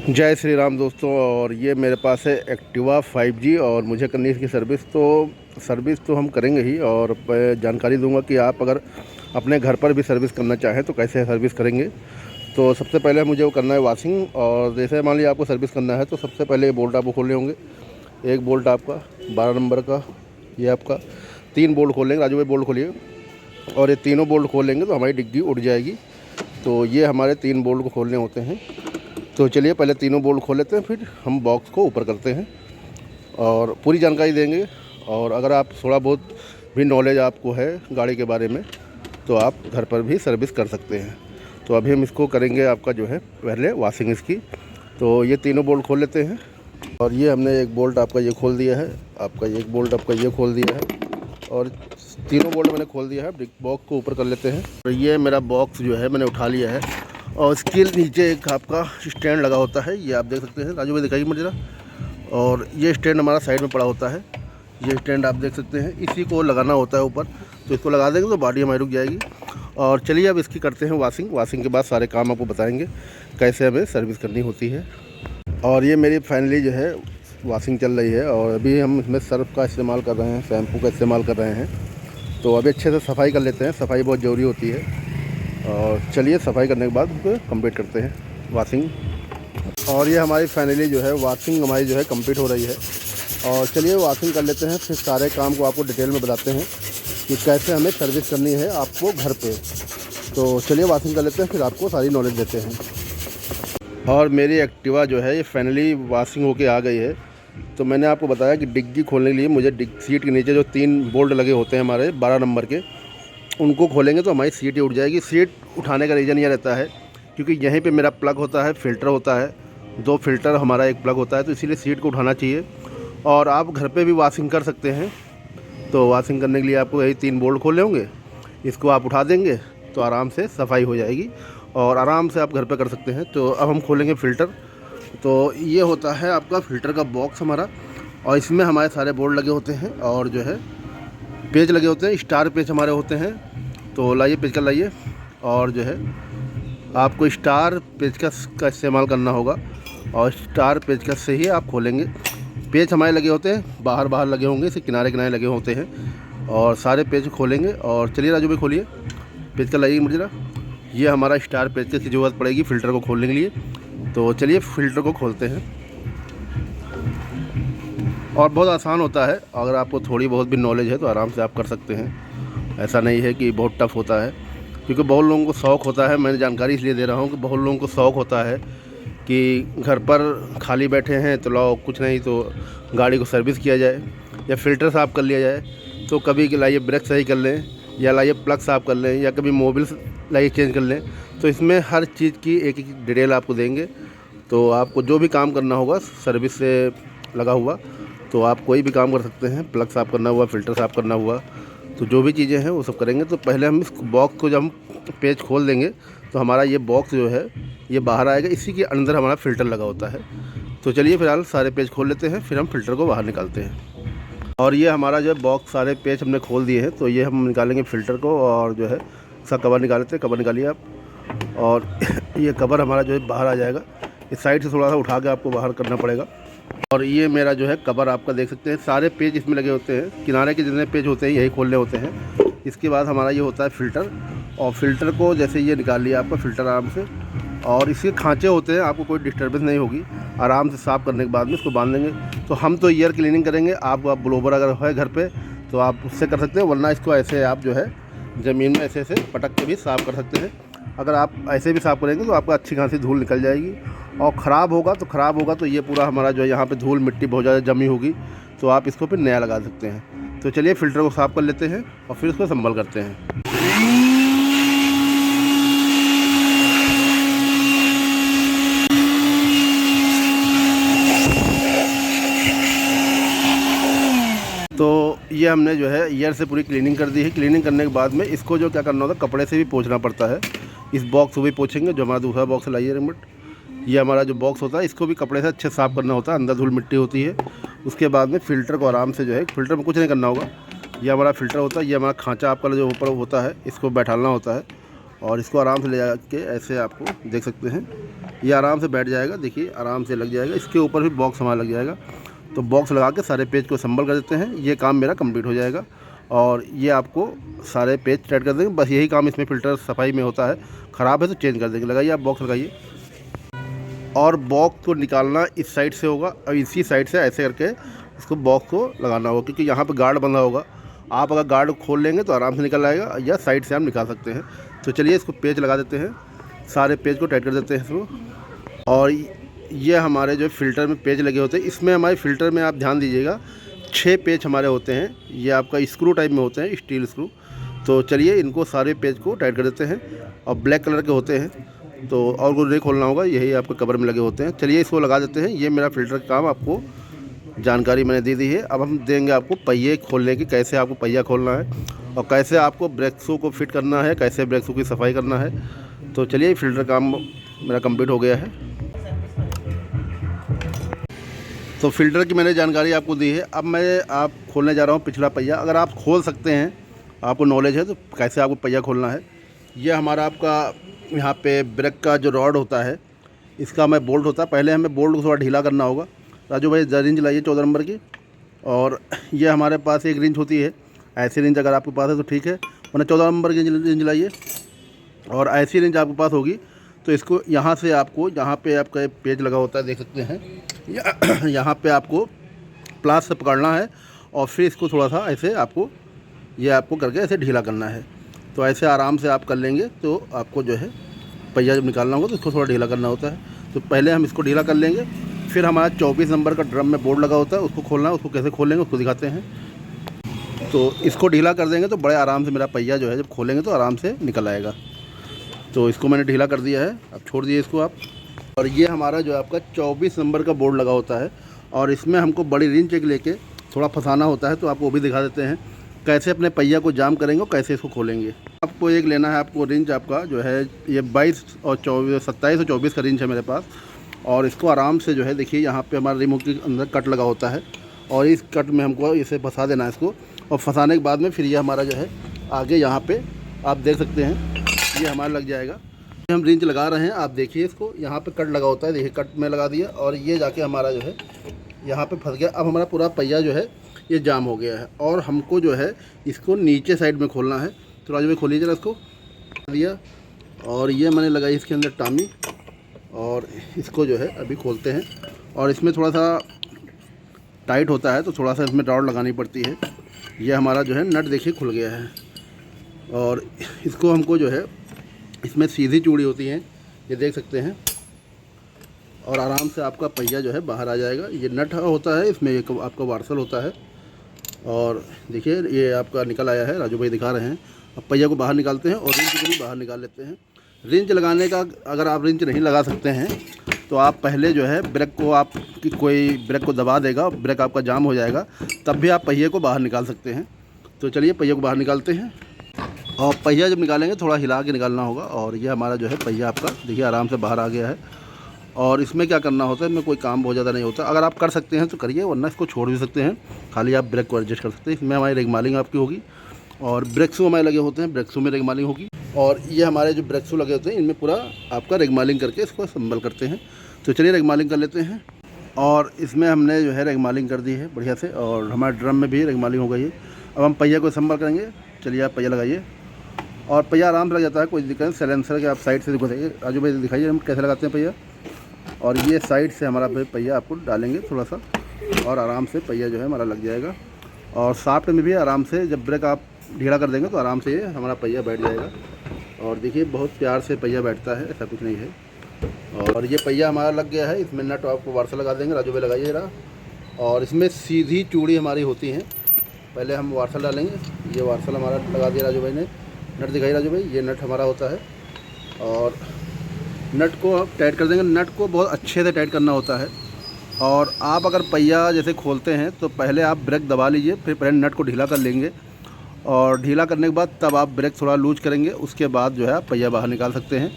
जय श्री राम दोस्तों। और ये मेरे पास है एक्टिवा 5G और मुझे करनी है इसकी सर्विस तो हम करेंगे ही। और मैं जानकारी दूंगा कि आप अगर अपने घर पर भी सर्विस करना चाहें तो कैसे सर्विस करेंगे। तो सबसे पहले मुझे वो करना है वॉशिंग। और जैसे मान लिया आपको सर्विस करना है तो सबसे पहले ये बोल्ट आपको खोलने होंगे। एक बोल्ट आपका 12 नंबर का, ये आपका 3 बोल्ट खोल लेंगे। राजू भाई बोल्ट खोलिए। और ये तीनों बोल्ट खोल लेंगे तो हमारी डिग्गी उड़ जाएगी। तो ये हमारे 3 बोल्ट को खोलने होते हैं। तो चलिए पहले तीनों बोल्ट खोल लेते हैं, फिर हम बॉक्स को ऊपर करते हैं और पूरी जानकारी देंगे। और अगर आप थोड़ा बहुत भी नॉलेज आपको है गाड़ी के बारे में तो आप घर पर भी सर्विस कर सकते हैं। तो अभी हम इसको करेंगे आपका जो है पहले वॉशिंग इसकी। तो ये तीनों बोल्ट खोल लेते हैं। और ये हमने एक बोल्ट आपका ये खोल दिया है, आपका एक बोल्ट आपका ये खोल दिया है और तीनों बोल्ट मैंने खोल दिया है। बॉक्स को ऊपर कर लेते हैं। और ये मेरा बॉक्स जो है मैंने उठा लिया है और इसके नीचे एक आपका स्टैंड लगा होता है, ये आप देख सकते हैं। राजू भाई दिखाइए मुझे जरा। और ये स्टैंड हमारा साइड में पड़ा होता है, ये स्टैंड आप देख सकते हैं। इसी को लगाना होता है ऊपर, तो इसको लगा देंगे तो बॉडी हमारी रुक जाएगी। और चलिए अब इसकी करते हैं वॉशिंग के बाद सारे काम आपको बताएंगे कैसे हमें सर्विस करनी होती है। और ये मेरी फाइनली जो है वॉशिंग चल रही है और अभी हम इसमें सर्फ का इस्तेमाल कर रहे हैं, शैम्पू का इस्तेमाल कर रहे हैं। तो अभी अच्छे से सफाई कर लेते हैं, सफाई बहुत ज़रूरी होती है। और चलिए सफाई करने के बाद उसको कंप्लीट करते हैं वॉशिंग। और ये हमारी फाइनली जो है वॉशिंग हमारी जो है कंप्लीट हो रही है। और चलिए वॉशिंग कर लेते हैं, फिर सारे काम को आपको डिटेल में बताते हैं कि कैसे हमें सर्विस करनी है आपको घर पे। तो चलिए वॉशिंग कर लेते हैं, फिर आपको सारी नॉलेज देते हैं। और मेरी एक्टिवा जो है ये फाइनली वॉशिंग होके आ गई है। तो मैंने आपको बताया कि डिग्गी खोलने के लिए मुझे सीट के नीचे जो 3 बोल्ट लगे होते हैं हमारे 12 नंबर के, उनको खोलेंगे तो हमारी सीट ही उठ जाएगी। सीट उठाने का रीज़न ये रहता है क्योंकि यहीं पे मेरा प्लग होता है, फ़िल्टर होता है, 2 फ़िल्टर हमारा एक प्लग होता है, तो इसीलिए सीट को उठाना चाहिए। और आप घर पे भी वॉशिंग कर सकते हैं। तो वॉशिंग करने के लिए आपको यही 3 बोल्ट खोलने होंगे, इसको आप उठा देंगे तो आराम से सफाई हो जाएगी और आराम से आप घर पे कर सकते हैं। तो अब हम खोलेंगे फ़िल्टर। तो ये होता है आपका फ़िल्टर का बॉक्स हमारा, और इसमें हमारे सारे बोल्ट लगे होते हैं और जो है पेज लगे होते हैं, स्टार पेज हमारे होते हैं। तो लाइए पेज का लाइए, और जो है आपको स्टार पेचकस का इस्तेमाल करना होगा और स्टार पेचकस से ही आप खोलेंगे। पेज हमारे लगे होते हैं, बाहर लगे होंगे, इसे किनारे लगे होते हैं और सारे पेज खोलेंगे। और चलिए राजू भाई खोलिए, पेज का लाइए मुझे ना। ये हमारा स्टार पेचकस की ज़रूरत पड़ेगी फ़िल्टर को खोलने के लिए। तो चलिए फ़िल्टर को खोलते हैं। और बहुत आसान होता है, अगर आपको थोड़ी बहुत भी नॉलेज है तो आराम से आप कर सकते हैं। ऐसा नहीं है कि बहुत टफ़ होता है, क्योंकि बहुत लोगों को शौक़ होता है। मैंने जानकारी इसलिए दे रहा हूँ कि बहुत लोगों को शौक़ होता है कि घर पर खाली बैठे हैं तो लाओ कुछ नहीं तो गाड़ी को सर्विस किया जाए या फ़िल्टर साफ़ कर लिया जाए। तो कभी कि लाइए ब्रेक सही कर लें, या लाइए प्लग साफ़ कर लें, या कभी मोबिल लाइए चेंज कर लें। तो इसमें हर चीज़ की एक डिटेल आपको देंगे। तो आपको जो भी काम करना होगा सर्विस से लगा हुआ, तो आप कोई भी काम कर सकते हैं। प्लग साफ़ करना हुआ, फ़िल्टर साफ़ करना हुआ, तो जो भी चीज़ें हैं वो सब करेंगे। तो पहले हम इस बॉक्स को जब हम पेज खोल देंगे तो हमारा ये बॉक्स जो है ये बाहर आएगा, इसी के अंदर हमारा फ़िल्टर लगा होता है। तो चलिए फिलहाल सारे पेज खोल लेते हैं, फिर हम फ़िल्टर को बाहर निकालते हैं। और ये हमारा जो है बॉक्स सारे पेज हमने खोल दिए हैं। तो ये हम निकालेंगे फ़िल्टर को और जो है इसका कवर निकाल लेते हैं। कवर निकालिए आप, और ये कवर हमारा जो है बाहर आ जाएगा। इस साइड से थोड़ा सा उठा के आपको बाहर करना पड़ेगा। और ये मेरा जो है कवर आपका देख सकते हैं, सारे पेज इसमें लगे होते हैं। किनारे के जितने पेज होते हैं यही खोलने होते हैं। इसके बाद हमारा ये होता है फ़िल्टर, और फ़िल्टर को जैसे ये निकाल लिया आपका फ़िल्टर आराम से। और इसके खाँचे होते हैं, आपको कोई डिस्टर्बेंस नहीं होगी। आराम से साफ़ करने के बाद में इसको बांध देंगे। तो हम तो ईयर क्लीनिंग करेंगे, आप ब्लोवर अगर है घर पे तो आप उससे कर सकते हैं, वरना इसको ऐसे आप जो है ज़मीन में ऐसे पटक के भी साफ़ कर सकते हैं। अगर आप ऐसे भी साफ़ करेंगे तो आपका अच्छी खासी धूल निकल जाएगी। और ख़राब होगा तो ये पूरा हमारा जो है यहाँ पे धूल मिट्टी बहुत ज़्यादा जमी होगी, तो आप इसको फिर नया लगा सकते हैं। तो चलिए फ़िल्टर को साफ़ कर लेते हैं और फिर इसको संभल करते हैं। तो ये हमने जो है ईयर से पूरी क्लीनिंग कर दी है। क्लीनिंग करने के बाद में इसको जो क्या करना होता है, कपड़े से भी पोंछना पड़ता है। इस बॉक्स को भी पोंछेंगे, जो हमारा दूसरा बॉक्स है, लाइए रिमोट। ये हमारा जो बॉक्स होता है इसको भी कपड़े से अच्छे साफ़ करना होता है, अंदर धूल मिट्टी होती है। उसके बाद में फ़िल्टर को आराम से जो है, फ़िल्टर में कुछ नहीं करना होगा। ये हमारा फ़िल्टर होता है, ये हमारा खाँचा आपका जो ऊपर होता है, इसको बैठाना होता है और इसको आराम से ले जा के ऐसे आपको देख सकते हैं ये आराम से बैठ जाएगा, देखिए आराम से लग जाएगा। इसके ऊपर भी बॉक्स हमारा लग जाएगा, तो बॉक्स लगा के सारे पेज को संभल कर देते हैं। ये काम मेरा कंप्लीट हो जाएगा और ये आपको सारे पेज टाइट कर देंगे। बस यही काम इसमें फ़िल्टर सफाई में होता है, ख़राब है तो चेंज कर देंगे। लगाइए आप बॉक्स लगाइए, और बॉक्स को निकालना इस साइड से होगा और इसी साइड से ऐसे करके इसको बॉक्स को लगाना होगा, क्योंकि यहाँ पे गार्ड बंधा होगा। आप अगर गार्ड खोल लेंगे तो आराम से निकल आएगा, या साइड से हम निकाल सकते हैं। तो चलिए इसको पेज लगा देते हैं, सारे पेज को टाइट कर देते हैं इसको। और ये हमारे जो फ़िल्टर में पेज लगे होते हैं, इसमें हमारे फ़िल्टर में आप ध्यान दीजिएगा 6 पेज हमारे होते हैं। ये आपका स्क्रू टाइप में होते हैं, स्टील स्क्रू। तो चलिए इनको सारे पेज को टाइट कर देते हैं, और ब्लैक कलर के होते हैं, तो और को नहीं खोलना होगा, यही आपके कवर में लगे होते हैं। चलिए इसको लगा देते हैं। ये मेरा फ़िल्टर का काम आपको जानकारी मैंने दे दी है। अब हम देंगे आपको पहिए खोलने की, कैसे आपको पहिया खोलना है और कैसे आपको ब्रेक शू को फिट करना है, कैसे ब्रेक शू की सफाई करना है। तो चलिए फ़िल्टर काम मेरा कंप्लीट हो गया है। तो फ़िल्टर की मैंने जानकारी आपको दी है। अब मैं आप खोलने जा रहा हूँ पिछला पहिया। अगर आप खोल सकते हैं, आपको नॉलेज है, तो कैसे आपको पहिया खोलना है। यह हमारा आपका यहाँ पे ब्रेक का जो रॉड होता है, इसका हमें बोल्ट होता है। पहले हमें बोल्ट को थोड़ा ढीला करना होगा। राजू भाई रिंच लाइए 14 नंबर की, और ये हमारे पास एक रिंच होती है। ऐसी रिंच अगर आपके पास है तो ठीक है, वरना 14 नंबर की रिंच लाइए। और ऐसी रिंच आपके पास होगी तो इसको यहाँ से आपको, जहाँ पे आपका पेज लगा होता है देख सकते हैं, यहाँ पे आपको प्लास से पकड़ना है और फिर इसको थोड़ा सा ऐसे आपको, ये आपको करके ऐसे ढीला करना है। तो ऐसे आराम से आप कर लेंगे तो आपको जो है पहिया जब निकालना होगा तो इसको थोड़ा ढीला करना होता है। तो पहले हम इसको ढीला कर लेंगे, फिर हमारा 24 नंबर का ड्रम में बोर्ड लगा होता है, उसको खोलना है। उसको कैसे खोलेंगे उसको दिखाते हैं। तो इसको ढीला कर देंगे तो बड़े आराम से मेरा पहिया जो है जब खोलेंगे तो आराम से निकल आएगा। तो इसको मैंने ढीला कर दिया है, अब छोड़ दिए इसको आप। और ये हमारा जो आपका 24 नंबर का बोर्ड लगा होता है, और इसमें हमको बड़ी रिंच एक लेके थोड़ा फंसाना होता है। तो आपको वो भी दिखा देते हैं कैसे अपने पहिया को जाम करेंगे और कैसे इसको खोलेंगे। आपको एक लेना है, आपको रिंच आपका जो है ये 22 और 27 और 24 का रिंच है मेरे पास। और इसको आराम से जो है देखिए, यहाँ पे हमारा रिमोट के अंदर कट लगा होता है, और इस कट में हमको इसे फंसा देना है इसको। और फंसाने के बाद में फिर ये हमारा जो है आगे यहाँ पे आप देख सकते हैं, ये हमारा लग जाएगा। हम रिंच लगा रहे हैं, आप देखिए इसको, यहाँ पे कट लगा होता है, देखिए कट में लगा दिया, और ये जाके हमारा जो है यहाँ पे फंस गया। अब हमारा पूरा पहिया जो है ये जाम हो गया है, और हमको जो है इसको नीचे साइड में खोलना है। तो राजू भाई खोलिए जरा इसको, दिया, और ये मैंने लगाई इसके अंदर टामी, और इसको जो है अभी खोलते हैं। और इसमें थोड़ा सा टाइट होता है, तो थोड़ा सा इसमें रॉड लगानी पड़ती है। ये हमारा जो है नट देखिए खुल गया है, और इसको हमको जो है, इसमें सीधी चूड़ी होती है, ये देख सकते हैं, और आराम से आपका पहिया जो है बाहर आ जाएगा। ये नट होता है, इसमें एक आपका वार्सल होता है, और देखिए ये आपका निकल आया है, राजू भाई दिखा रहे हैं। अब पहिया को बाहर निकालते हैं और रिंच को भी बाहर निकाल लेते हैं। रिंच लगाने का, अगर आप रिंच नहीं लगा सकते हैं तो आप पहले जो है ब्रेक को, आप कि कोई ब्रेक को दबा देगा, ब्रेक आपका जाम हो जाएगा, तब भी आप पहिए को बाहर निकाल सकते हैं। तो चलिए पहिए को बाहर निकालते हैं, और पहिया जब निकालेंगे थोड़ा हिला के निकालना होगा। और ये हमारा जो है पहिया आपका देखिए आराम से बाहर आ गया है। और इसमें क्या करना होता है, इसमें कोई काम बहुत ज़्यादा नहीं होता। अगर आप कर सकते हैं तो करिए, वरना इसको छोड़ भी सकते हैं। खाली आप ब्रेक को एडजस्ट कर सकते हैं। इसमें हमारी रेगमालिंग आपकी होगी, और ब्रेक शू हमारे लगे होते हैं, ब्रेक शू में रेगमालिंग होगी। और ये हमारे जो ब्रेक शू लगे होते हैं, इनमें पूरा आपका रेगमालिंग करके इसको संभल करते हैं। तो चलिए रेगमालिंग कर लेते हैं। और इसमें हमने जो है रेगमालिंग कर दी है बढ़िया से, और हमारे ड्रम में भी रेगमालिंग हो गई है। अब हम पहिया को संभल करेंगे। चलिए आप पहिया लगाइए, और पहिया आराम से लग जाता है, कोई दिक्कत नहीं। सैलेंसर के आप साइड से दिखाइए, राजू भाई दिखाइए हम कैसे लगाते हैं पहिया। और ये साइड से हमारा पहिया आपको डालेंगे थोड़ा सा, और आराम से पहिया जो है हमारा लग जाएगा। और साफ्ट में भी आराम से, जब ब्रेक आप ढीला कर देंगे तो आराम से ये हमारा पहिया बैठ जाएगा। और देखिए बहुत प्यार से पहिया बैठता है, ऐसा कुछ नहीं है। और ये पहिया हमारा लग गया है। इसमें नट आपको वार्सल लगा देंगे, राजू भाई लगाइए जरा। और इसमें सीधी चूड़ी हमारी होती हैं, पहले हम वार्सल डालेंगे। ये वार्सल हमारा लगा दिया राजू भाई ने। नट दिखाइए राजू भाई, ये नट हमारा होता है, और नट को आप टाइट कर देंगे। नट को बहुत अच्छे से टाइट करना होता है। और आप अगर पहिया जैसे खोलते हैं तो पहले आप ब्रेक दबा लीजिए, फिर पहले नट को ढीला कर लेंगे, और ढीला करने के बाद तब आप ब्रेक थोड़ा लूज करेंगे। उसके बाद जो है आप पहिया बाहर निकाल सकते हैं।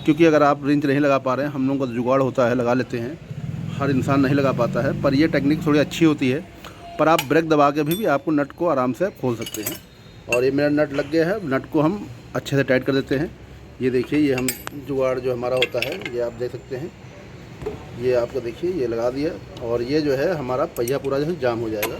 क्योंकि अगर आप रिंच नहीं लगा पा रहे हैं, हम लोगों का जुगाड़ होता है, लगा लेते हैं, हर इंसान नहीं लगा पाता है, पर ये टेक्निक थोड़ी अच्छी होती है। पर आप ब्रेक दबा के भी आपको नट को आराम से खोल सकते हैं। और ये मेरा नट लग गया है। नट को हम अच्छे से टाइट कर देते हैं। ये देखिए, ये हम जुगाड़ जो हमारा होता है ये आप देख सकते हैं, ये आपको देखिए ये लगा दिया और ये जो है हमारा पहिया पूरा जो है जाम हो जाएगा।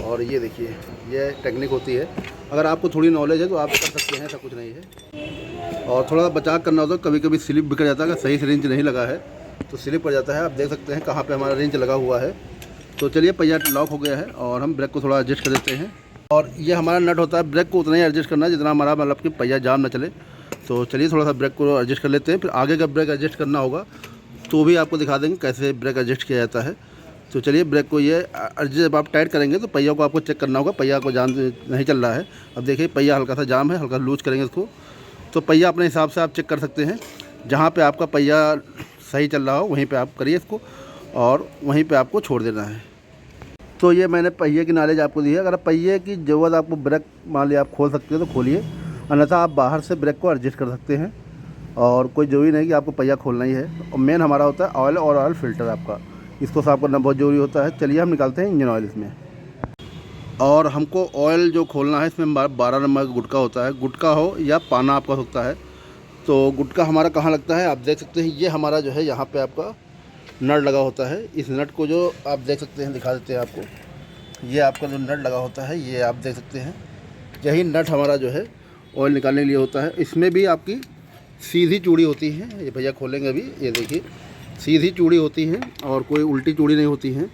और ये देखिए ये टेक्निक होती है, अगर आपको थोड़ी नॉलेज है तो आप कर सकते हैं, ऐसा कुछ नहीं है। और थोड़ा बचाव करना होता है, कभी कभी स्लिप बिगड़ जाता है, अगर सही से रिंच नहीं लगा है तो स्लिप पड़ जाता है। आप देख सकते हैं कहाँ पे हमारा रिंच लगा हुआ है। तो चलिए पहिया लॉक हो गया है और हम ब्रेक को थोड़ा एडजस्ट कर देते हैं। और ये हमारा नट होता है, ब्रेक को उतना ही एडजस्ट करना है जितना हमारा मतलब कि पहिया जाम ना चले। तो चलिए थोड़ा सा ब्रेक को एडजस्ट कर लेते हैं, फिर आगे का ब्रेक एडजस्ट करना होगा तो भी आपको दिखा देंगे कैसे ब्रेक एडजस्ट किया जाता है। तो चलिए ब्रेक को ये जब आप टाइट करेंगे तो पहिया को आपको चेक करना होगा, पहिया को जाम नहीं चल रहा है। अब देखिए पहिया हल्का सा जाम है, हल्का लूज करेंगे इसको तो पहिया अपने हिसाब से आप चेक कर सकते हैं। जहाँ पे आपका पहिया सही चल रहा हो वहीं पे आप करिए इसको और वहीं पे आपको छोड़ देना है। तो ये मैंने पहिए की नॉलेज आपको दी है। अगर पहिए की ज़रूरत आपको ब्रेक मान लिया आप खोल सकते हो तो खोलिए, अन्यथा आप बाहर से ब्रेक को एडजस्ट कर सकते हैं और कोई ज़रूरी नहीं कि आपको पहिया खोलना ही है। और मेन हमारा होता है ऑयल और ऑयल फ़िल्टर, आपका इसको साफ़ करना बहुत ज़रूरी होता है। चलिए हम निकालते हैं इंजन ऑयल इसमें। और हमको ऑयल जो खोलना है इसमें 12 नंबर का गुटका होता है, गुटका हो या पाना आपका होता है। तो गुटका हमारा कहाँ लगता है आप देख सकते हैं, ये हमारा जो है यहाँ पे आपका नट लगा होता है। इस नट को जो आप देख सकते हैं, दिखा देते हैं आपको, ये आपका जो नट लगा होता है ये आप देख सकते हैं, यही नट हमारा जो है ऑयल निकालने के लिए होता है। इसमें भी आपकी सीधी चूड़ी होती है, ये भैया खोलेंगे अभी, ये देखिए सीधी चूड़ी होती है और कोई उल्टी चूड़ी नहीं होती है।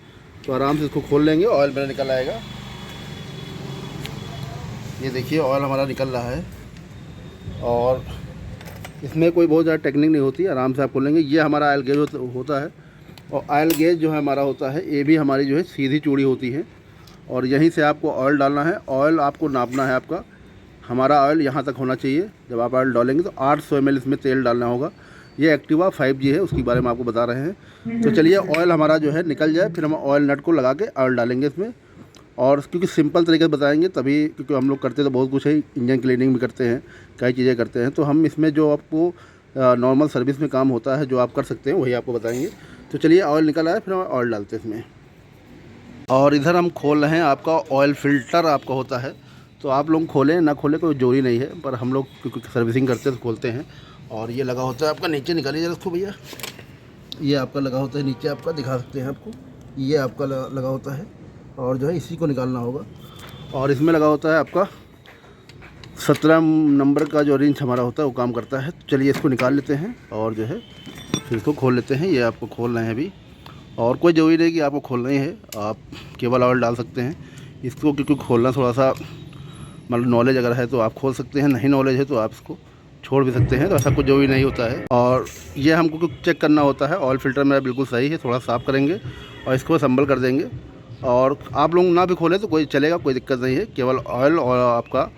तो आराम से इसको खोल लेंगे, ऑयल मेरा निकल आएगा। ये देखिए ऑयल हमारा निकल रहा है और इसमें कोई बहुत ज़्यादा टेक्निक नहीं होती, आराम से आप खोलेंगे। ये हमारा ऑयल गेज होता है और ऑयल गेज जो है हमारा होता है, ये भी हमारी जो है सीधी चूड़ी होती है और यहीं से आपको ऑयल डालना है। ऑयल आपको नापना है, आपका हमारा ऑयल यहाँ तक होना चाहिए। जब आप ऑयल डालेंगे तो 800 ml इसमें तेल डालना होगा। ये एक्टिवा 5G है, उसके बारे में आपको बता रहे हैं। तो चलिए ऑयल हमारा जो है निकल जाए, फिर हम ऑयल नट को लगा के ऑयल डालेंगे इसमें। और क्योंकि सिंपल तरीके से बताएंगे तभी, क्योंकि हम लोग करते तो बहुत कुछ है, इंजन क्लीनिंग भी करते हैं, कई चीज़ें करते हैं। तो हम इसमें जो आपको नॉर्मल सर्विस में काम होता है जो आप कर सकते हैं वही आपको बताएंगे। तो चलिए ऑयल निकल आया, फिर हम ऑयल डालते हैं इसमें। और इधर हम खोल रहे हैं, आपका ऑयल फ़िल्टर आपका होता है। तो आप लोग खोलें ना खोलें कोई ज़रूरी नहीं है, पर हम लोग क्योंकि सर्विसिंग करते हैं तो खोलते हैं। और ये लगा होता है आपका, नीचे निकालिए जरा उसको भैया, ये आपका लगा होता है नीचे, आपका दिखा सकते हैं आपको, ये आपका लगा होता है और जो है इसी को निकालना होगा। और इसमें लगा होता है आपका 17 नंबर का जो रिंच हमारा होता है वो काम करता है। तो चलिए इसको निकाल लेते हैं और जो है फिर इसको खोल लेते हैं। ये आपको खोल रहे हैं अभी, और कोई ज़रूरी नहीं कि आपको खोलना ही है, आप केवल ऑयल डाल सकते हैं इसको, क्योंकि खोलना थोड़ा सा मतलब नॉलेज अगर है तो आप खोल सकते हैं, नहीं नॉलेज है तो आप इसको छोड़ भी सकते हैं। तो ऐसा कुछ ज़रूरी नहीं होता है। और ये हमको चेक करना होता है, ऑयल फ़िल्टर मेरा बिल्कुल सही है, थोड़ा साफ़ करेंगे और इसको असम्बल कर देंगे। और आप लोग ना भी खोलें तो कोई चलेगा, कोई दिक्कत नहीं है। केवल ऑयल और आपका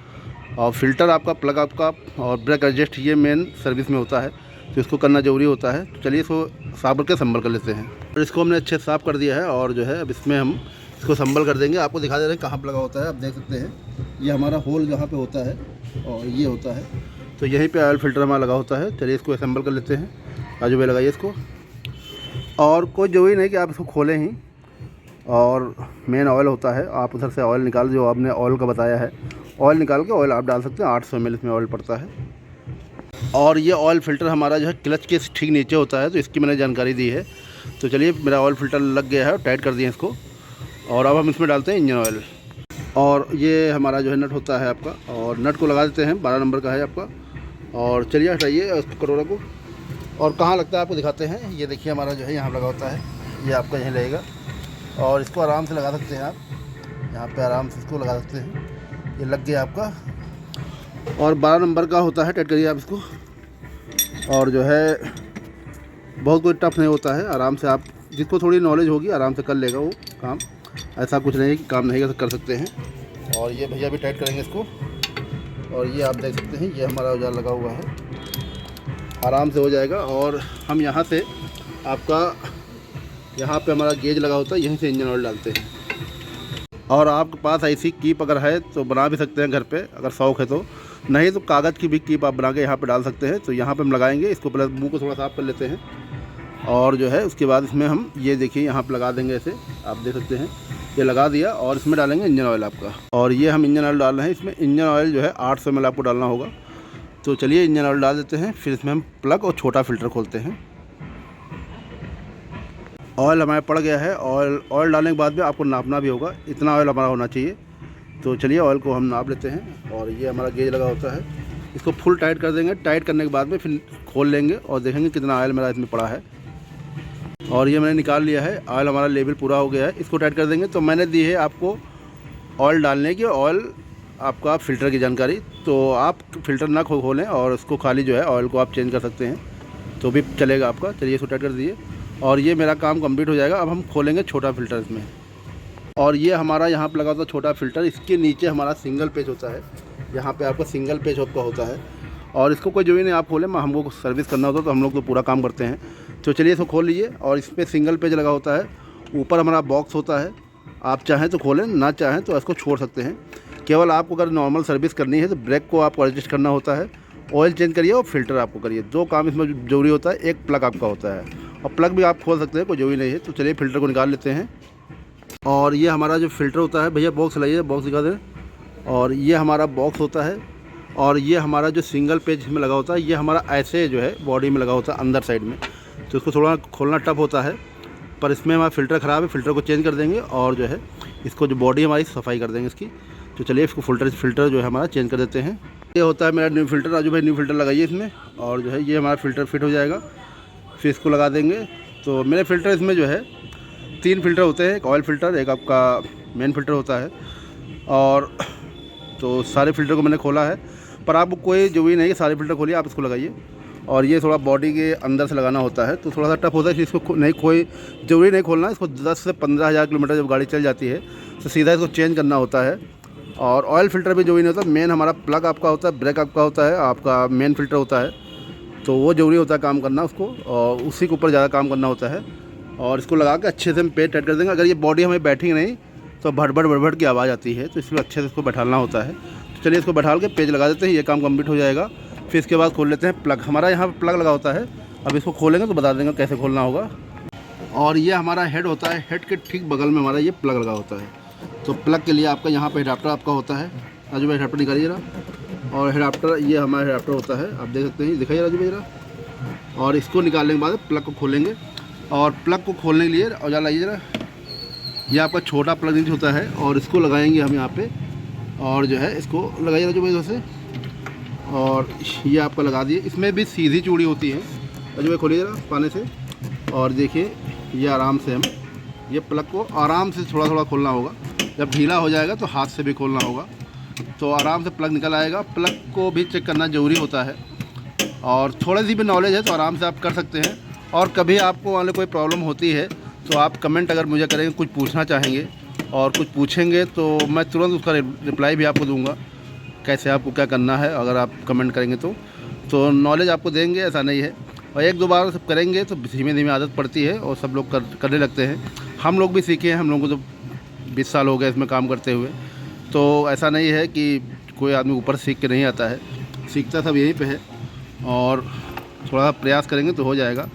और फ़िल्टर आपका, प्लग आपका और ब्रेक एडजस्ट, ये मेन सर्विस में होता है, तो इसको करना ज़रूरी होता है। तो चलिए इसको साफ करके संभल कर लेते हैं। और इसको हमने अच्छे से साफ़ कर दिया है और जो है अब इसमें हम इसको संभल कर देंगे। आपको दिखा दे रहे हैं कहाँ पर लगा होता है, आप देख सकते हैं, ये हमारा होल जहाँ पे होता है और ये होता है, तो यहीं पे ऑयल फ़िल्टर हमारा लगा होता है। चलिए इसको असेंबल कर लेते हैं। आजू भाई लगाइए इसको, और कोई ज़रूरी नहीं कि आप इसको खोलें ही। और मेन ऑयल होता है, आप उधर से ऑयल निकाल, जो आपने ऑयल का बताया है, ऑयल निकाल के ऑयल आप डाल सकते हैं। 800 ml इसमें ऑयल पड़ता है। और ये ऑयल फ़िल्टर हमारा जो है क्लच के ठीक नीचे होता है, तो इसकी मैंने जानकारी दी है। तो चलिए मेरा ऑयल फ़िल्टर लग गया है, टाइट कर दिए इसको, और अब हम इसमें डालते हैं इंजन ऑयल। और ये हमारा जो है नट होता है आपका, और नट को लगा देते हैं, 12 नंबर का है आपका। और चलिए हटाइए उस कटोरा को, और कहाँ लगता है आपको दिखाते हैं। ये देखिए हमारा जो है यहाँ लगा होता है, ये आपका यहीं लगेगा और इसको आराम से लगा सकते हैं आप, यहाँ पे आराम से इसको लगा सकते हैं। ये लग गया आपका, और 12 नंबर का होता है, टाइट करिए आप इसको। और जो है बहुत कोई टफ नहीं होता है, आराम से आप, जिसको थोड़ी नॉलेज होगी आराम से कर लेगा वो काम, ऐसा कुछ नहीं है कि काम नहीं कर सकते हैं। और ये भैया भी टाइट करेंगे इसको, और ये आप देख सकते हैं ये हमारा औजार लगा हुआ है, आराम से हो जाएगा। और हम यहाँ से आपका, यहाँ पे हमारा गेज लगा होता है, यहीं से इंजन ऑयल डालते हैं। और आपके पास ऐसी कीप अगर है तो बना भी सकते हैं घर पे, अगर शौक़ है तो, नहीं तो कागज़ की भी कीप आप बना के यहाँ पे डाल सकते हैं। तो यहाँ पे हम लगाएंगे इसको, पहले मुंह को थोड़ा साफ़ कर लेते हैं और जो है उसके बाद इसमें हम ये देखिए यहाँ पे लगा देंगे, ऐसे आप देख सकते हैं ये लगा दिया। और इसमें डालेंगे इंजन ऑयल आपका, और ये हम इंजन ऑयल डाल रहे हैं। इसमें इंजन ऑयल जो है 800 ml आपको डालना होगा। तो चलिए इंजन ऑयल डाल देते हैं, फिर इसमें हम प्लग और छोटा फ़िल्टर खोलते हैं। ऑयल हमारा पड़ गया है। ऑयल डालने के बाद में आपको नापना भी होगा, इतना ऑयल हमारा होना चाहिए। तो चलिए ऑयल को हम नाप लेते हैं। और ये हमारा गेज लगा होता है, इसको फुल टाइट कर देंगे। टाइट करने के बाद में फिर खोल लेंगे और देखेंगे कितना ऑयल मेरा इसमें पड़ा है। और ये मैंने निकाल लिया है, ऑयल हमारा लेवल पूरा हो गया है। इसको टाइट कर देंगे। तो मैंने दी है आपको ऑयल डालने की, ऑयल आपका फ़िल्टर की जानकारी। तो आप फ़िल्टर ना खोलें और उसको खाली जो है ऑयल को आप चेंज कर सकते हैं, तो भी चलेगा आपका। चलिए इसको टाइट कर दीजिए और ये मेरा काम कंप्लीट हो जाएगा। अब हम खोलेंगे छोटा फ़िल्टर इसमें। और ये हमारा यहाँ पर लगा होता है छोटा फ़िल्टर, इसके नीचे हमारा सिंगल पेज होता है। यहाँ पे आपका सिंगल पेज आपका होता है और इसको कोई जो भी नहीं आप खोलें, हमको सर्विस करना होता है तो हम लोग तो पूरा काम करते हैं। तो चलिए इसको खोल लीजिए। और इस पर सिंगल पेज लगा होता है, ऊपर हमारा बॉक्स होता है। आप चाहें तो खोलें, ना चाहें तो इसको छोड़ सकते हैं। केवल आपको अगर नॉर्मल सर्विस करनी है तो ब्रेक को आपको एडजस्ट करना होता है, ऑयल चेंज करिए और फ़िल्टर आपको करिए। 2 काम इसमें ज़रूरी होता है। एक प्लग आपका होता है और प्लग भी आप खोल सकते हैं, कोई ज़रूरी नहीं है। तो चलिए फ़िल्टर को निकाल लेते हैं। और ये हमारा जो फ़िल्टर होता है, भैया बॉक्स लाइए, बॉक्स दिखा दें। और ये हमारा बॉक्स होता है और ये हमारा जो सिंगल पेज में लगा होता है, ये हमारा ऐसे जो है बॉडी में लगा होता है अंदर साइड में। तो इसको थोड़ा खोलना टफ होता है, पर इसमें हमारा फ़िल्टर ख़राब है, फ़िल्टर को चेंज कर देंगे और जो है इसको जो बॉडी हमारी सफाई कर देंगे इसकी। तो चलिए इसको फ़िल्टर जो है हमारा चेंज कर देते हैं। ये होता है मेरा न्यू फ़िल्टर। राजू भाई न्यू फ़िल्टर लगाइए इसमें। और जो है ये हमारा फ़िल्टर फिट हो जाएगा, फिर इसको लगा देंगे। तो मेरे फ़िल्टर इसमें जो है 3 फ़िल्टर होते हैं, एक ऑयल फ़िल्टर, एक आपका मेन फ़िल्टर होता है। और तो सारे फ़िल्टर को मैंने खोला है, पर आपको कोई ज़रूरी नहीं है सारे फ़िल्टर खोलिए, आप इसको लगाइए। और ये थोड़ा बॉडी के अंदर से लगाना होता है, तो थोड़ा सा टफ होता है, इसको नहीं कोई ज़रूरी नहीं खोलना। इसको 10 से 15 हज़ार किलोमीटर जब गाड़ी चल जाती है तो सीधा इसको चेंज करना होता है। और ऑयल फ़िल्टर भी ज़रूरी नहीं होता, मेन हमारा प्लग आपका होता है, ब्रेक आपका होता है, आपका मेन फ़िल्टर होता है। तो वो ज़रूरी होता है काम करना उसको, और उसी के ऊपर ज़्यादा काम करना होता है। और इसको लगा के अच्छे से हम पेज टाइट कर देंगे। अगर ये बॉडी हमें बैठेगी नहीं तो भड़बड़ की आवाज़ आती है, तो इसलिए अच्छे से इसको बैठाना होता है। तो चलिए इसको बैठाल के पेज लगा देते हैं, ये काम कंप्लीट हो जाएगा। फिर इसके बाद खोल लेते हैं प्लग। हमारा यहाँ प्लग लगा होता है, अब इसको खोलेंगे तो बता देंगे कैसे खोलना होगा। और ये हमारा हेड होता है, हेड के ठीक बगल में हमारा ये प्लग लगा होता है। तो प्लग के लिए आपका यहाँ पे एडाप्टर आपका होता है। राजू भाई एडाप्टर निकालिए जरा। और एडाप्टर, ये हमारा एडाप्टर होता है, आप देख सकते हैं, दिखाइए राजू भाई जरा। और इसको निकालने के बाद प्लग को खोलेंगे। और प्लग को खोलने के लिए औजार लाइए जरा। ये आपका छोटा प्लग नीचे होता है और इसको लगाएंगे हम यहाँ पे। और जो है इसको लगाइए राजू भाई से। और ये आपका लगा दिए। इसमें भी सीधी चूड़ी होती है, राजू भाई खोलिए जरा पाने से। और देखिए ये आराम से हम ये प्लग को आराम से थोड़ा थोड़ा खोलना होगा। जब ढीला हो जाएगा तो हाथ से भी खोलना होगा, तो आराम से प्लग निकल आएगा। प्लग को भी चेक करना ज़रूरी होता है, और थोड़ी सी भी नॉलेज है तो आराम से आप कर सकते हैं। और कभी आपको वाले कोई प्रॉब्लम होती है तो आप कमेंट अगर मुझे करेंगे, कुछ पूछना चाहेंगे और कुछ पूछेंगे तो मैं तुरंत उसका रिप्लाई भी आपको दूंगा, कैसे आपको क्या करना है। अगर आप कमेंट करेंगे तो नॉलेज आपको देंगे, ऐसा नहीं है। और 1-2 बार सब करेंगे तो धीमे धीमे आदत पड़ती है और सब लोग करने लगते हैं। हम लोग भी सीखे हैं, हम लोगों को तो 20 साल हो गए इसमें काम करते हुए। तो ऐसा नहीं है कि कोई आदमी ऊपर सीख के नहीं आता है, सीखता सब यहीं पे है। और थोड़ा प्रयास करेंगे तो हो जाएगा।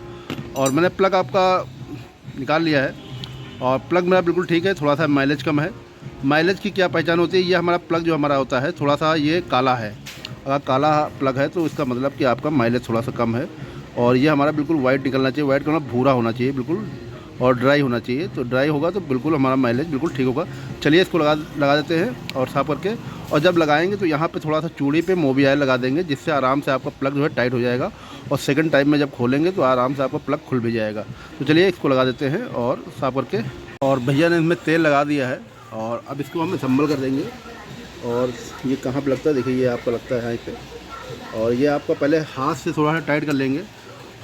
और मैंने प्लग आपका निकाल लिया है और प्लग मेरा बिल्कुल ठीक है, थोड़ा सा माइलेज कम है। माइलेज की क्या पहचान होती है, ये हमारा प्लग जो हमारा होता है थोड़ा सा ये काला है। अगर काला प्लग है तो इसका मतलब कि आपका माइलेज थोड़ा सा कम है। और ये हमारा बिल्कुल वाइट निकलना चाहिए, वाइट का भूरा होना चाहिए बिल्कुल, और ड्राई होना चाहिए। तो ड्राई होगा तो बिल्कुल हमारा माइलेज बिल्कुल ठीक होगा। चलिए इसको लगा देते हैं और साफ करके। और जब लगाएंगे तो यहाँ पे थोड़ा सा चूड़ी पे मोबिल ऑयल लगा देंगे, जिससे आराम से आपका प्लग जो है टाइट हो जाएगा। और सेकंड टाइम में जब खोलेंगे तो आराम से आपका प्लग खुल भी जाएगा। तो चलिए इसको लगा देते हैं और साफ करके। और भैया ने इसमें तेल लगा दिया है और अब इसको हम असम्बल कर देंगे। और ये कहाँ पर लगता है, देखिए ये आपका लगता है यहाँ पे। और ये आपका पहले हाथ से थोड़ा सा टाइट कर लेंगे।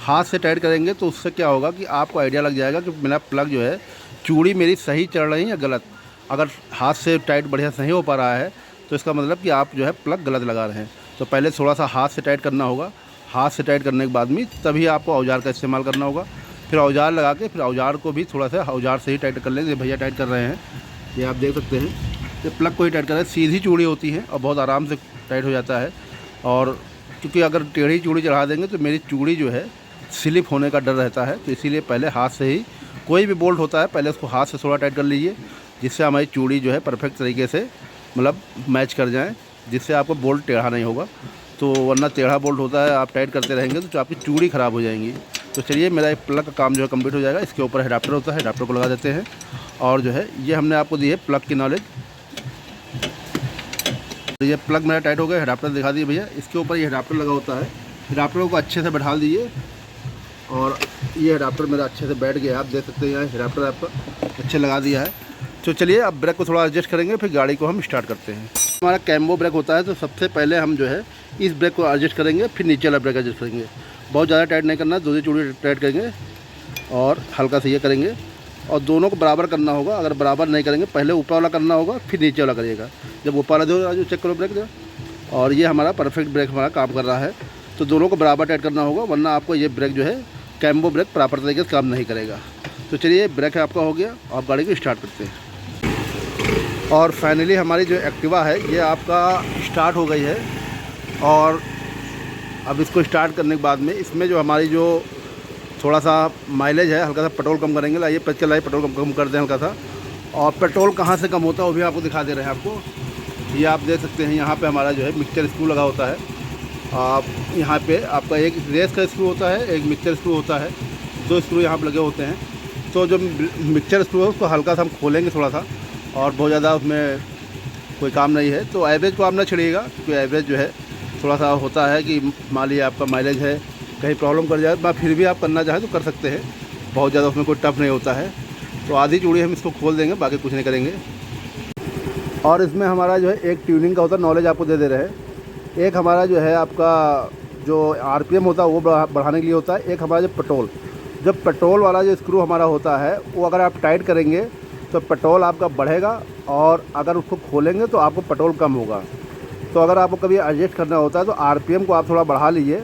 हाथ से टाइट करेंगे तो उससे क्या होगा कि आपको आइडिया लग जाएगा कि मेरा प्लग जो है, चूड़ी मेरी सही चढ़ रही है या गलत। अगर हाथ से टाइट बढ़िया सही हो पा रहा है तो इसका मतलब कि आप जो है प्लग गलत लगा रहे हैं। तो पहले थोड़ा सा हाथ से टाइट करना होगा। हाथ से टाइट करने के बाद में तभी आपको औजार का इस्तेमाल करना होगा। फिर औजार लगा के फिर औजार को भी थोड़ा सा औजार से ही टाइट कर लेंगे। भैया टाइट कर रहे हैं, ये आप देख सकते हैं, ये प्लग को ही टाइट कर रहे हैं। सीधी चूड़ी होती है और बहुत आराम से टाइट हो जाता है। और क्योंकि अगर टेढ़ी चूड़ी चढ़ा देंगे तो मेरी चूड़ी जो है स्लिप होने का डर रहता है, तो इसीलिए पहले हाथ से ही, कोई भी बोल्ट होता है पहले उसको हाथ से थोड़ा टाइट कर लीजिए, जिससे हमारी चूड़ी जो है परफेक्ट तरीके से मतलब मैच कर जाए, जिससे आपको बोल्ट टेढ़ा नहीं होगा। तो वरना टेढ़ा बोल्ट होता है, आप टाइट करते रहेंगे तो आपकी चूड़ी ख़राब हो जाएंगी। तो चलिए मेरा एक प्लग का काम जो है कंप्लीट हो जाएगा। इसके ऊपर एडाप्टर होता है, एडाप्टर को लगा देते हैं। और जो है ये हमने आपको दी है प्लग की नॉलेज। तो ये प्लग मेरा टाइट हो गया, एडाप्टर दिखा दिए भैया। इसके ऊपर ये एडाप्टर लगा होता है, एडाप्टर को अच्छे से बैठा दीजिए। और ये एडाप्टर मेरा अच्छे से बैठ गया, आप देख सकते हैं यहाँ एडाप्टर आपका अच्छे लगा दिया है। तो चलिए अब ब्रेक को थोड़ा एडजस्ट करेंगे, फिर गाड़ी को हम स्टार्ट करते हैं। हमारा कैम्बो ब्रेक होता है, तो सबसे पहले हम जो है इस ब्रेक को एडजस्ट करेंगे, फिर नीचे वाला ब्रेक एडजस्ट करेंगे। बहुत ज़्यादा टाइट नहीं करना, दूसरी चूड़ी टाइट करेंगे और हल्का से ये करेंगे और दोनों को बराबर करना होगा। अगर बराबर नहीं करेंगे, पहले ऊपर वाला करना होगा फिर नीचे वाला करिएगा। जब ऊपर वाला जो चेक करो ब्रेक जो, और ये हमारा परफेक्ट ब्रेक हमारा काम कर रहा है। तो दोनों को बराबर टाइट करना होगा, वरना आपको ये ब्रेक जो है कैम्बो ब्रेक प्रॉपर तरीके से काम नहीं करेगा। तो चलिए ब्रेक आपका हो गया, आप गाड़ी को स्टार्ट करते हैं। और फाइनली हमारी जो एक्टिवा है ये आपका स्टार्ट हो गई है। और अब इसको स्टार्ट करने के बाद में इसमें जो हमारी जो थोड़ा सा माइलेज है, हल्का सा पेट्रोल कम करेंगे। लाइए पेच के लाइए, पेट्रोल कम कर दें हल्का सा। और पेट्रोल कहाँ से कम होता है वो भी आपको दिखा दे रहे हैं। आपको ये आप देख सकते हैं, यहाँ पे हमारा जो है मिक्सचर स्क्रू लगा होता है। आप यहाँ पे आपका एक रेस का स्क्रू होता है, एक मिक्सचर स्क्रू होता है, 2 स्क्रू यहाँ पर लगे होते हैं। तो जो मिक्सचर स्क्रू है उसको हल्का सा हम खोलेंगे थोड़ा सा, और बहुत ज़्यादा उसमें कोई काम नहीं है। तो एवरेज को आप ना छिड़िएगा, क्योंकि एवरेज जो है थोड़ा सा होता है कि मान लीजिए आपका माइलेज है कहीं प्रॉब्लम कर जाए, तो फिर भी आप करना चाहें तो कर सकते हैं। बहुत ज़्यादा उसमें कोई टफ नहीं होता है। तो आधी चूड़ी हम इसको खोल देंगे, बाकी कुछ नहीं करेंगे। और इसमें हमारा जो है एक ट्यूनिंग का होता है, नॉलेज आपको दे रहे हैं। एक हमारा जो है आपका जो RPM होता है वो बढ़ाने के लिए होता है। एक हमारा जो पेट्रोल वाला जो स्क्रू हमारा होता है वो अगर आप टाइट करेंगे तो पेट्रोल आपका बढ़ेगा, और अगर उसको खोलेंगे तो आपको पेट्रोल कम होगा। तो अगर आपको कभी एडजस्ट करना होता है तो RPM को आप थोड़ा बढ़ा लीजिए।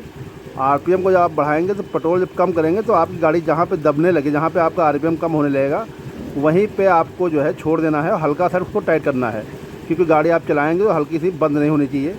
RPM को जब आप बढ़ाएंगे तो पेट्रोल जब कम करेंगे तो आपकी गाड़ी जहाँ पे दबने लगे, जहाँ पे आपका RPM कम होने लगेगा, वहीं पे आपको जो है छोड़ देना है, हल्का सा उसको टाइट करना है। क्योंकि गाड़ी आप चलाएंगे तो हल्की सी बंद नहीं होनी चाहिए।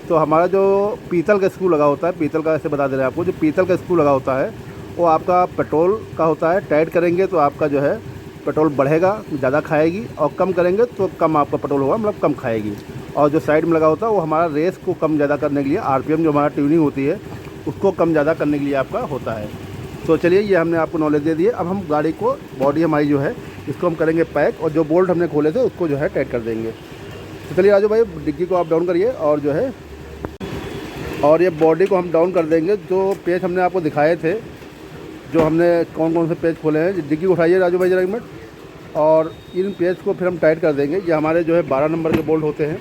तो हमारा जो पीतल का स्क्रू लगा होता है, पीतल का ऐसे बता दे रहे हैं आपको, जो पीतल का स्क्रू लगा होता है वो आपका पेट्रोल का होता है। टाइट करेंगे तो आपका जो है पेट्रोल बढ़ेगा, ज़्यादा खाएगी, और कम करेंगे तो कम आपका पेट्रोल होगा, मतलब कम खाएगी। और जो साइड में लगा होता है वो हमारा रेस को कम ज़्यादा करने के लिए, RPM जो हमारा ट्यूनिंग होती है उसको कम ज़्यादा करने के लिए आपका होता है। तो चलिए ये हमने आपको नॉलेज दे दी है। अब हम गाड़ी को, बॉडी हमारी जो है इसको हम करेंगे पैक, और जो बोल्ट हमने खोले थे उसको जो है टाइट कर देंगे। तो चलिए राजू भाई डिग्गी को आप डाउन करिए, और जो है और ये बॉडी को हम डाउन कर देंगे। जो पेज हमने आपको दिखाए थे, जो हमने कौन कौन से पेज खोले हैं, डिग्गी उठाइए राजू भाई जरा एक मिनट। और इन पेज को फिर हम टाइट कर देंगे। ये हमारे जो है 12 नंबर के बोल्ट होते हैं।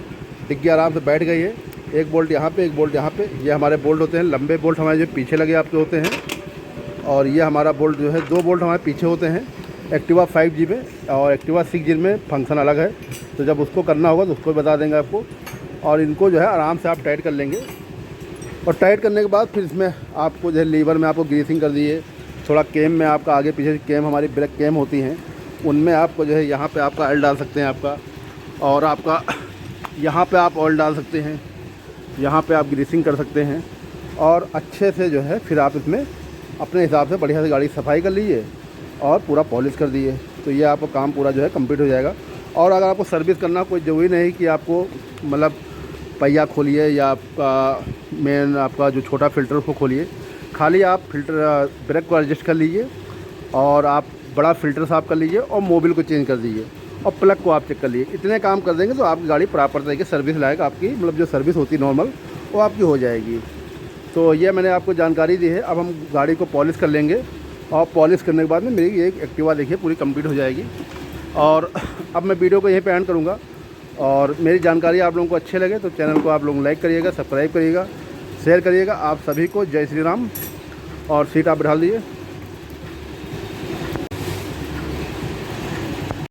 डिग्गी आराम से बैठ गई है, एक बोल्ट यहाँ पे, एक बोल्ट यहाँ पे। ये हमारे बोल्ट होते हैं, लंबे बोल्ट हमारे जो पीछे लगे आपके होते हैं। और ये हमारा बोल्ट जो है 2 बोल्ट हमारे पीछे होते हैं एक्टिवा 5G में, और एक्टिवा 6G में फंक्शन अलग है। तो जब उसको करना होगा तो उसको भी बता देंगे आपको। और इनको जो है आराम से आप टाइट कर लेंगे। और टाइट करने के बाद फिर इसमें आपको जो है लीवर में आपको ग्रीसिंग कर दिए, थोड़ा केम में आपका आगे पीछे केम, हमारी ब्रेक केम होती हैं, उनमें आपको जो है यहाँ पे आपका ऑयल डाल सकते हैं आपका, और आपका यहाँ पे आप ऑयल डाल सकते हैं, यहाँ पे आप ग्रीसिंग कर सकते हैं। और अच्छे से जो है फिर आप इसमें अपने हिसाब से बढ़िया से गाड़ी सफाई कर लीजिए और पूरा पॉलिश कर दिए। तो ये आपका काम पूरा जो है कंप्लीट हो जाएगा। और अगर आपको सर्विस करना, कोई ज़रूरी नहीं कि आपको मतलब पहिया खोलिए या आपका मेन आपका जो छोटा फ़िल्टर उसको खोलिए, खाली आप फिल्टर ब्रेक को एडजस्ट कर लीजिए, और आप बड़ा फ़िल्टर साफ़ कर लीजिए, और मोबिल को चेंज कर दीजिए, और प्लग को आप चेक कर लीजिए। इतने काम कर देंगे तो आपकी गाड़ी प्रॉपर तरीके से सर्विस लायक, आपकी मतलब जो सर्विस होती है नॉर्मल, वो आपकी हो जाएगी। तो ये मैंने आपको जानकारी दी है। अब हम गाड़ी को पॉलिश कर लेंगे, और पॉलिश करने के बाद में मेरी एक एक्टिवा देखिए पूरी कंप्लीट हो जाएगी। और अब मैं वीडियो को यहीं पे एंड करूँगा। और मेरी जानकारी आप लोगों को अच्छे लगे तो चैनल को आप लोग लाइक करिएगा, सब्सक्राइब करिएगा, शेयर करिएगा। आप सभी को जय श्री राम। और सीट आप बैठा दीजिए।